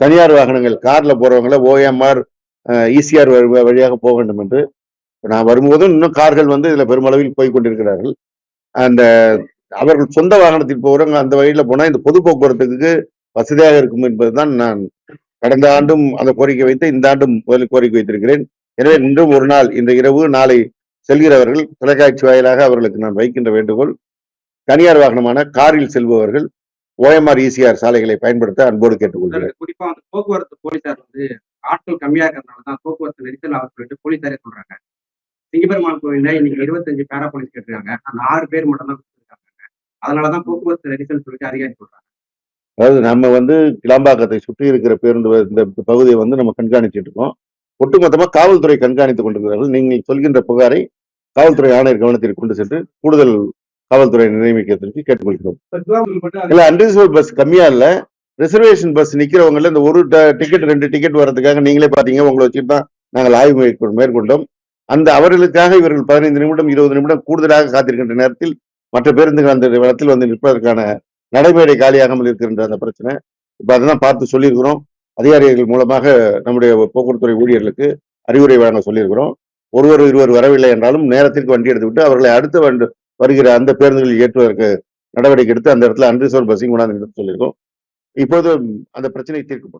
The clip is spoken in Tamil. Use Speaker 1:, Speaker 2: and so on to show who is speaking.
Speaker 1: தனியார் வாகனங்கள் கார்ல போறவங்களை ஓஎம்ஆர் ஈசிஆர் வழியாக போக வேண்டும் என்று நான் வரும்போதும் இன்னும் கார்கள் வந்து இதுல பெருமளவில் போய் கொண்டிருக்கிறார்கள். அந்த அவர்கள் சொந்த வாகனத்தில் போகிறவங்க அந்த வழியில போனா இந்த பொது போக்குவரத்துக்கு வசதியாக இருக்கும் என்பதுதான் நான் கடந்த ஆண்டும் அந்த கோரிக்கை வைத்து இந்த ஆண்டும் முதலில் கோரிக்கை வைத்திருக்கிறேன். எனவே இன்றும் ஒரு நாள் இந்த இரவு நாளை செல்கிறவர்கள் தொலைக்காட்சி வாயிலாக அவர்களுக்கு நான் வைக்கின்ற வேண்டுகோள், தனியார் வாகனமான காரில் செல்பவர்கள் ஓஎம்ஆர் ஈசிஆர் சாலைகளை பயன்படுத்த அன்போடு கேட்டுக்கொள்கிறேன்.
Speaker 2: குறிப்பா வந்து போக்குவரத்து போலீசார் வந்து ஆட்கள் கம்மியா இருக்கிறதுனாலதான் போக்குவரத்து நெரிசல் ஆகும் சொல்லிட்டு போலீசாரே சொல்றாங்க. சிங்கப்பெருமாள் கோயில்ல இன்னைக்கு 25 பேரா போலீஸ் கேட்டிருக்காங்க. அந்த 6 பேர் மட்டும் தான் கொடுத்திருக்காங்க. அதனாலதான் போக்குவரத்து நெரிசல் சொல்லிட்டு அதிகாரி சொல்றாங்க.
Speaker 1: அதாவது நம்ம வந்து கிளாம்பாக்கத்தை சுற்றி இருக்கிற பேருந்து இந்த பகுதியை வந்து நம்ம கண்காணிச்சுட்டு இருக்கோம். ஒட்டுமொத்தமா காவல்துறை கண்காணித்துக் கொண்டிருக்கிறார்கள். நீங்கள் சொல்கின்ற புகாரை காவல்துறை ஆணையர் கவனத்திற்கு கொண்டு சென்று கூடுதல் காவல்துறை நியமிக்கிறதுக்கு கேட்டுக்கொள்கிறோம். இல்ல அன்ரிசர்வ் பஸ் கம்மியா இல்ல, ரிசர்வேஷன் பஸ் நிக்கிறவங்கள இந்த ஒரு டிக்கெட் 2 டிக்கெட் வர்றதுக்காக நீங்களே பாத்தீங்க, உங்களை வச்சுட்டு தான் நாங்கள் ஆய்வு மேற்கொண்டோம். அந்த அவர்களுக்காக இவர்கள் 15 நிமிடம் 20 நிமிடம் கூடுதலாக காத்திருக்கின்ற நேரத்தில் மற்ற பேருந்துகள் அந்த இடத்தில் வந்து நிற்பதற்கான நடைமேடை காலியாகாமல் இருக்கின்ற அந்த பிரச்சனை. இப்ப அதெல்லாம் பார்த்து சொல்லியிருக்கிறோம். அதிகாரிகள் மூலமாக நம்முடைய போக்குவரத்துறை ஊழியர்களுக்கு அறிவுரை வழங்க சொல்லியிருக்கிறோம். ஒருவர் இருவர் வரவில்லை என்றாலும் நேரத்திற்கு வண்டி எடுத்துவிட்டு அவர்களை அடுத்து வருகிற அந்த பேருந்துகளில் ஏற்றுவதற்கு நடவடிக்கை எடுத்து அந்த இடத்துல அன்ரிசர்வ் பஸ்ஸிங் கொண்டாந்து சொல்லியிருக்கோம். இப்போது அந்த பிரச்சனை தீர்க்கப்படும்.